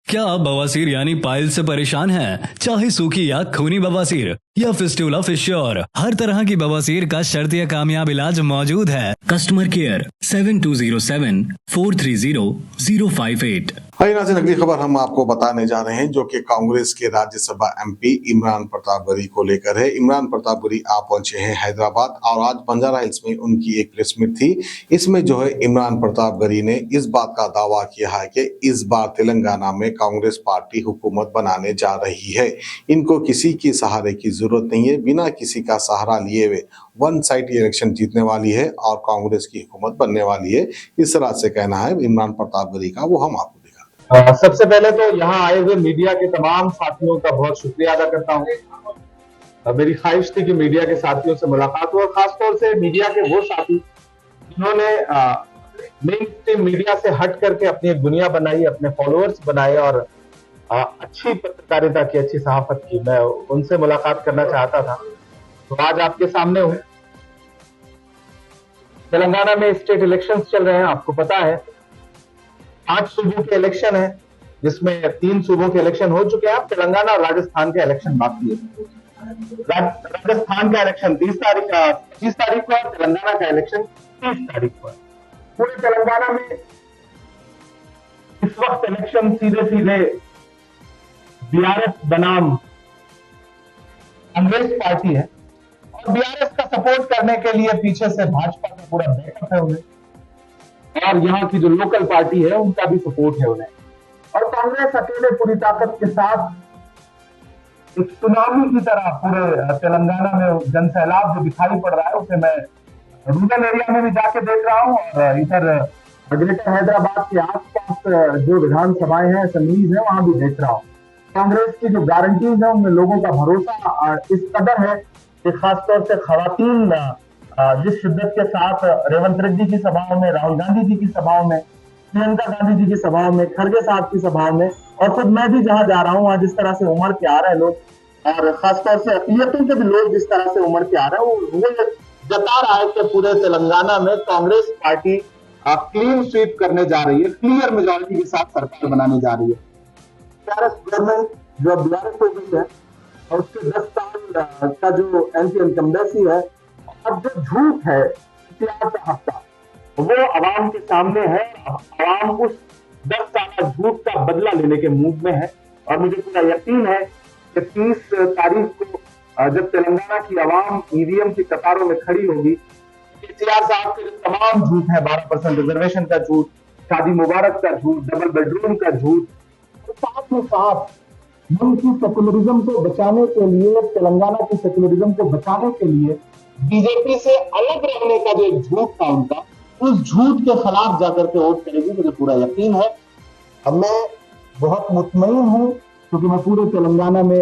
क्या आप बवासीर यानी पाइल से परेशान हैं? चाहे सूखी या खूनी बवासीर या फिस्टुला फिश्योर, हर तरह की बवासीर का शर्तीय कामयाब इलाज मौजूद है। Customer care 7207-430-058। भाई नाज़रीन, अगली खबर हम आपको बताने जा रहे हैं जो कि कांग्रेस के राज्यसभा एमपी इमरान प्रताप गरी को लेकर है। इमरान प्रताप गरी आप पहुंचे हैं हैदराबाद और आज बंजारा हिल्स में उनकी एक प्रेस मीट थी। इसमें जो है इमरान प्रताप गरी ने इस बात का दावा किया है कि इस बार तेलंगाना में कांग्रेस पार्टी हुकूमत बनाने जा रही है। इनको किसी के सहारे की जरूरत नहीं है, बिना किसी का सहारा लिए हुए वन साइड इलेक्शन जीतने वाली है और कांग्रेस की हुकूमत बनने वाली है। इस तरह से कहना है इमरान प्रताप गरी का, वो हम आपको सबसे पहले तो यहाँ आए हुए मीडिया के तमाम साथियों का बहुत शुक्रिया अदा करता हूँ। मेरी ख्वाहिश थी कि मीडिया के साथियों से मुलाकात हो और खासतौर से मीडिया के वो साथी जिन्होंने मेन स्ट्रीम मीडिया से हट करके अपनी एक दुनिया बनाई, अपने फॉलोअर्स बनाए और अच्छी पत्रकारिता की, अच्छी सहाफत की। मैं उनसे मुलाकात करना चाहता था, तो आज आपके सामने हूँ। तेलंगाना में स्टेट इलेक्शंस चल रहे हैं, आपको पता है 5 सूबों के इलेक्शन है, जिसमें 3 सूबों के इलेक्शन हो चुके हैं। तेलंगाना और राजस्थान के इलेक्शन बाकी है। राजस्थान का इलेक्शन 25 तारीख को है, तेलंगाना का इलेक्शन 30 तारीख को है। पूरे तेलंगाना में इस वक्त इलेक्शन सीधे बीआरएस बनाम कांग्रेस पार्टी है और बीआरएस का सपोर्ट करने के लिए पीछे से भाजपा का पूरा बैकअप है उन्हें, और यहाँ की जो लोकल पार्टी है उनका भी सपोर्ट है उन्हें। और कांग्रेस अकेले पूरी ताकत के साथ एक सुनामी की तरह पूरे तेलंगाना में जनसैलाब जो दिखाई पड़ रहा है उसे मैं रूरल एरिया में भी जाके देख रहा हूँ और इधर ग्रेटर हैदराबाद के आसपास जो विधानसभाएं हैं, असेंबलीज है, वहां भी देख रहा हूँ। कांग्रेस की जो गारंटीज है उनमें लोगों का भरोसा इस कदर है कि खासतौर से खवातीन जिस शिद्दत के साथ रेवंत रेड्डी की सभाओं में, राहुल गांधी जी की सभाओं में, प्रियंका गांधी जी की सभाओं में, खड़गे साहब की सभाओं में, और खुद मैं भी जहां जा रहा हूं वहां जिस तरह से उमड़ के आ रहे हैं लोग, और खासतौर से अकलियतों के भी लोग जिस तरह से उमड़ के आ रहे हैं, वो जता रहा है कि पूरे तेलंगाना में कांग्रेस पार्टी क्लीन स्वीप करने जा रही है, क्लियर मेजोरिटी के साथ सरकार बनाने जा रही है। बीआरएस गवर्नमेंट जो बीआरएस हो गई है और उसके 10 साल का जो एंटी इनकम्बेंसी है और जो झूठ है इतिहास का हफ्ता, वो अवाम के सामने है। अवाम उस 10 साल झूठ का बदला लेने के मूड में है और मुझे पूरा यकीन है कि 30 तारीख को जब तेलंगाना की अवाम ईवीएम की कतारों में खड़ी होगी, केसीआर साहब के जो तमाम झूठ है, 12% रिजर्वेशन का झूठ, शादी मुबारक का झूठ, डबल बेडरूम का झूठ, साथ में साथ उनकी सेकुलरिज्म को बचाने के लिए, तेलंगाना की सेकुलरिज्म को बचाने के लिए बीजेपी से अलग रहने का जो एक झूठ था उनका, उस झूठ के खिलाफ जाकर के वोट करेगी, मुझे पूरा यकीन है। अब मैं बहुत मुतमईन हूं क्योंकि मैं पूरे तेलंगाना में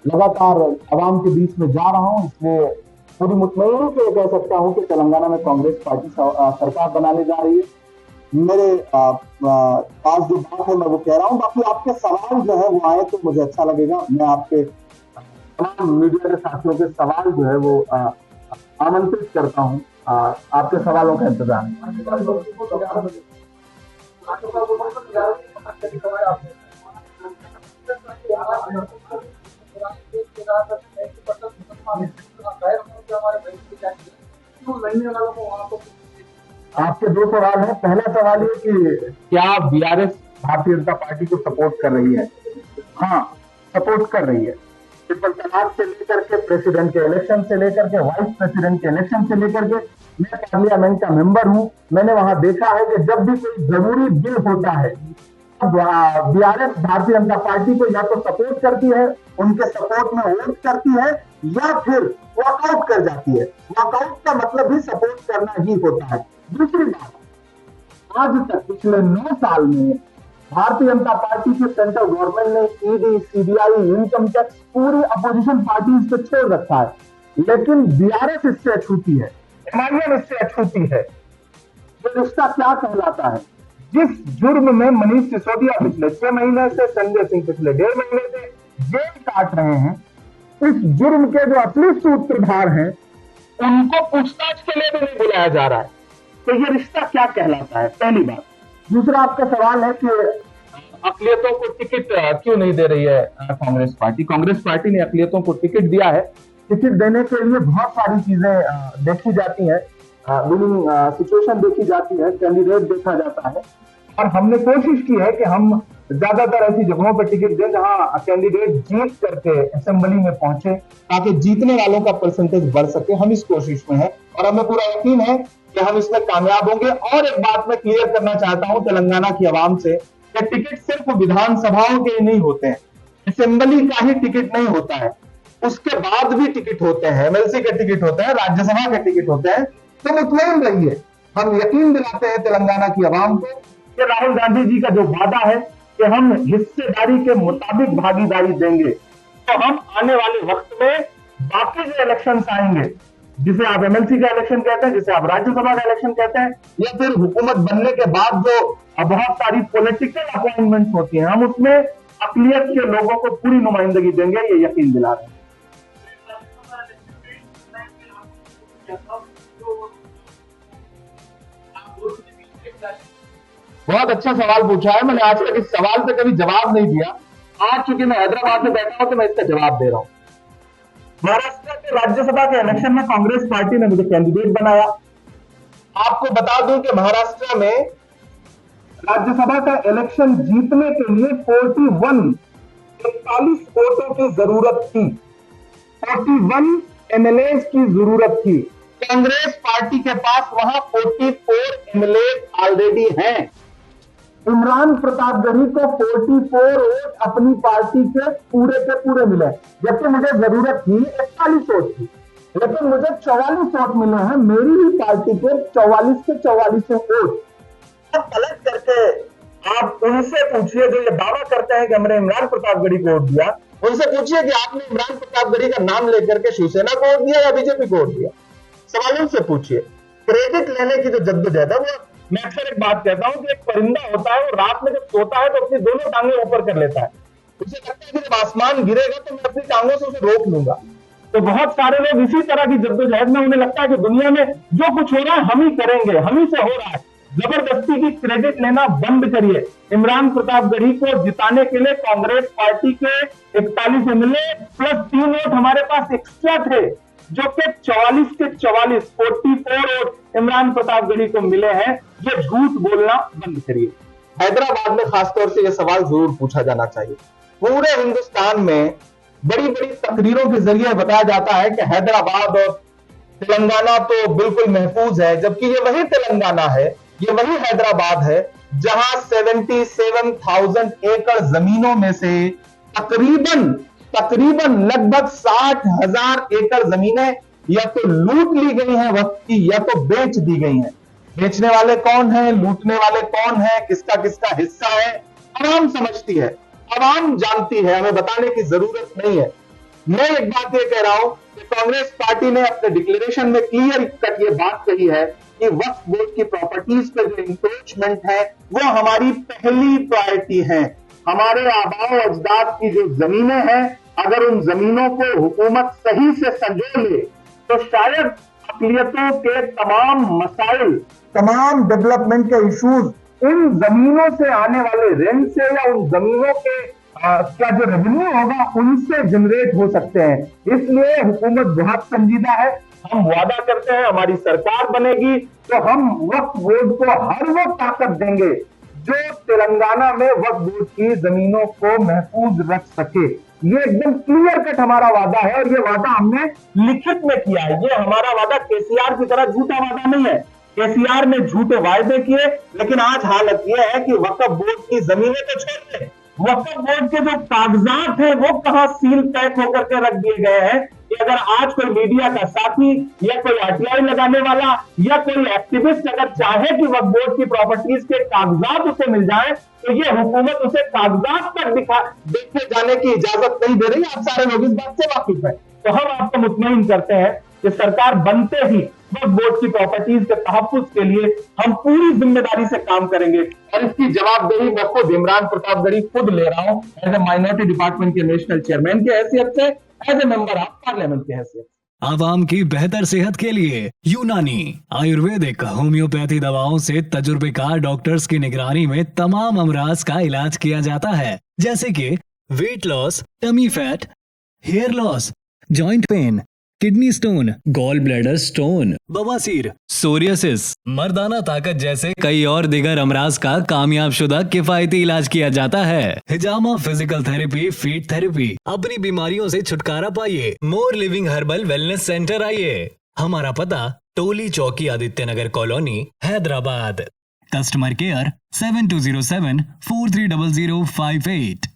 लगातार आवाम के बीच में जा रहा हूं, इसलिए पूरी मुतमईन से कह सकता हूं कि तेलंगाना में कांग्रेस पार्टी सरकार बनाने जा रही है। मेरे पास जो बात है मैं वो कह रहा हूं। बाकी आपके सवाल जो है वो आए तो मुझे अच्छा लगेगा। मैं आपके तमाम मीडिया के साथियों के सवाल जो है वो आमंत्रित करता हूं। आपके सवालों का इंतजार। आपके 2 सवाल हैं। पहला सवाल ये कि क्या बीआरएस भारतीय जनता पार्टी को सपोर्ट कर रही है? हाँ, सपोर्ट कर रही है। ट्रिपल तलाक से लेकर के प्रेसिडेंट के इलेक्शन से लेकर के वाइस प्रेसिडेंट के इलेक्शन से लेकर के, मैं पार्लियामेंट का मेंबर हूं। मैंने वहां देखा है कि जब भी कोई जरूरी बिल होता है बीआरएस भारतीय जनता पार्टी को या तो सपोर्ट करती है, उनके सपोर्ट में वोट करती है, या फिर वॉकआउट कर जाती है। वॉकआउट का मतलब ही सपोर्ट करना ही होता है। दूसरी बात, आज तक पिछले 9 साल में भारतीय जनता पार्टी के सेंट्रल गवर्नमेंट ने ईडी, सीबीआई, इनकम टैक्स पूरी अपोजिशन पार्टीज पे छोड़ रखा है, लेकिन बीआरएस इससे अछूती है, एमआईएम इससे अछूती है। ये रिश्ता क्या कहलाता है? जिस जुर्म में मनीष सिसोदिया पिछले 6 महीने से, संजय सिंह पिछले 1.5 महीने से जेल काट रहे हैं, इस जुर्म के जो असली सूत्रधार हैं उनको पूछताछ के लिए भी नहीं बुलाया जा रहा है। तो ये रिश्ता क्या कहलाता है? पहली बात। दूसरा आपका सवाल है कि अकलियतों को टिकट क्यों नहीं दे रही है कांग्रेस पार्टी? कांग्रेस पार्टी ने अकलियतों को टिकट दिया है। टिकट देने के लिए बहुत सारी चीजें देखी जाती है, विनिंग सिचुएशन देखी जाती है, कैंडिडेट देखा जाता है, और हमने कोशिश की है कि हम ज्यादातर ऐसी जगहों पर टिकट दें जहां कैंडिडेट जीत करके असेंबली में पहुंचे, ताकि जीतने वालों का परसेंटेज बढ़ सके। हम इस कोशिश में हैं और हमें पूरा यकीन है कि हम इसमें कामयाब होंगे। और एक बात मैं क्लियर करना चाहता हूं तेलंगाना की आवाम से कि टिकट सिर्फ विधानसभाओं के नहीं होते हैं, असेंबली का ही टिकट नहीं होता है, उसके बाद भी टिकट होते हैं, एमएलसी के टिकट होते हैं, राज्यसभा के टिकट होते हैं। तो मुतमईन रहिए, हम यकीन दिलाते हैं तेलंगाना की आवाम को कि राहुल गांधी जी का जो वादा है कि हम हिस्सेदारी के मुताबिक भागीदारी देंगे, तो हम आने वाले वक्त में बाकी जो इलेक्शंस आएंगे, जिसे आप एमएलसी का इलेक्शन कहते हैं, जिसे आप राज्यसभा का इलेक्शन कहते हैं, या फिर हुकूमत बनने के बाद जो बहुत सारी पॉलिटिकल अपॉइंटमेंट्स होती हैं, हम उसमें अकलियत के लोगों को पूरी नुमाइंदगी देंगे, ये यकीन दिला रहे हैं। बहुत अच्छा सवाल पूछा है। मैंने आज तक इस सवाल पे कभी जवाब नहीं दिया। आज चूंकि मैं हैदराबाद में बैठा हूं तो मैं इसका जवाब दे रहा हूं। महाराष्ट्र के राज्यसभा के इलेक्शन में कांग्रेस पार्टी ने मुझे कैंडिडेट बनाया। आपको बता दूं कि महाराष्ट्र में राज्यसभा का इलेक्शन जीतने के लिए 41 वोटों की जरूरत थी, 41 एमएलए की जरूरत थी। कांग्रेस पार्टी के पास वहां 44 एमएलए ऑलरेडी हैं। इमरान प्रतापगढ़ी को 44 वोट अपनी पार्टी के पूरे मिले, जबकि मुझे जरूरत थी 41 वोट की, लेकिन मुझे 44 वोट मिले हैं मेरी ही पार्टी के 44 के 44 वोट। अब कलेक्ट करके आप उनसे पूछिए जो ये दावा करते हैं कि हमने इमरान प्रतापगढ़ी को वोट दिया, उनसे पूछिए कि आपने इमरान प्रतापगढ़ी का नाम लेकर के शिवसेना को वोट दिया या बीजेपी को वोट दिया। सवाल उनसे पूछिए। क्रेडिट लेने की जो जद्दोजहद है, वो मैं अक्सर एक बात कहता हूं कि एक परिंदा होता है, वो रात में जब सोता है तो अपनी दोनों टांगें ऊपर कर लेता है। उसे लगता है कि जब आसमान गिरेगा तो मैं अपनी टांगों से उसे रोक लूंगा। तो बहुत सारे लोग इसी तरह की जद्दोजहद में, उन्हें लगता है कि दुनिया में जो कुछ हो रहा है हम ही करेंगे, हम ही से हो रहा है। जबरदस्ती की क्रेडिट लेना बंद करिए। इमरान प्रतापगढ़ी को जिताने के लिए कांग्रेस पार्टी के 41 एमएलए प्लस 3 वोट हमारे पास एक्स्ट्रा थे, जो कि 44 के 44 44 वोट इमरान प्रतापगढ़ी को मिले हैं। ये झूठ बोलना बंद करिए। हैदराबाद में खासतौर से यह सवाल जरूर पूछा जाना चाहिए। पूरे हिंदुस्तान में बड़ी बड़ी तकरीरों के जरिए बताया जाता है कि हैदराबाद और तेलंगाना तो बिल्कुल महफूज है, जबकि ये वही तेलंगाना है, ये वही हैदराबाद है जहां 77,000 एकड़ जमीनों में से तकरीबन लगभग 60,000 एकड़ जमीनें या तो लूट ली गई हैं वक्त की, या तो बेच दी गई हैं। बेचने वाले कौन हैं, लूटने वाले कौन हैं, किसका किसका हिस्सा है, आवाम समझती है, आवाम जानती है, हमें बताने की जरूरत नहीं है। मैं एक बात ये कह रहा हूं कि कांग्रेस पार्टी ने अपने डिक्लेरेशन में क्लियर कट ये बात कही है कि वक्फ बोर्ड की प्रॉपर्टीज पे जो इंक्रोचमेंट है वो हमारी पहली प्रायोरिटी है। हमारे आबाओ अजदाद की जो जमीनें हैं, अगर उन जमीनों को हुकूमत सही से संजो ले तो शायद अक़लियतों के तमाम मसाइल, तमाम डेवलपमेंट के इश्यूज उन जमीनों से आने वाले रेंट से या उन जमीनों के क्या जो रेवेन्यू होगा उनसे जनरेट हो सकते हैं। इसलिए हुकूमत बहुत संजीदा है। हम वादा करते हैं हमारी सरकार बनेगी तो हम वक्फ बोर्ड को हर वो ताकत देंगे जो तेलंगाना में वक्फ बोर्ड की जमीनों को महफूज रख सके। ये एकदम क्लियर कट हमारा वादा है और ये वादा हमने लिखित में किया है। ये हमारा वादा केसीआर की तरह झूठा वादा नहीं है। केसीआर ने झूठे वायदे किए, लेकिन आज हालत यह है कि वक्फ बोर्ड की जमीनें तो छोड़ दें, वक्फ बोर्ड के जो कागजात हैं वो कहां सील पैक होकर के रख दिए गए हैं कि अगर आज कोई मीडिया का साथी या कोई आरटीआई लगाने वाला या कोई एक्टिविस्ट अगर चाहे कि वक्फ बोर्ड की प्रॉपर्टीज के कागजात उसे मिल जाए तो ये हुकूमत उसे कागजात तक देखे जाने की इजाजत नहीं दे रही। आप सारे लोग इस बात से वाकिफ है। तो हम आपको मुतमईन करते हैं कि सरकार बनते ही वक्फ बोर्ड की प्रॉपर्टीज के तहफ्फुज के लिए हम पूरी जिम्मेदारी से काम करेंगे और इसकी जवाबदेही मैं खुद इमरान प्रतापगढ़ी खुद ले रहा हूं एज ए माइनॉरिटी डिपार्टमेंट के नेशनल चेयरमैन की हैसियत से, as a member of parliament की हैसियत। आवाम की बेहतर सेहत के लिए। यूनानी, आयुर्वेदिक, होम्योपैथी दवाओं से तजुर्बेकार डॉक्टर्स की निगरानी में तमाम अमराज का इलाज किया जाता है, जैसे कि weight loss, tummy fat, hair loss, joint pain, kidney stone, gall bladder stone, बवासीर, सोरियासिस, मर्दाना ताकत जैसे कई और दिगर अमराज का कामयाब शुदा किफायती इलाज किया जाता है। हिजामा फिजिकल थेरेपी, फीट थेरेपी। अपनी बीमारियों से छुटकारा पाइए। More living herbal wellness centre आइए। हमारा पता Toli Chowki, Aditya Nagar colony, Hyderabad. Customer care 7207 430058।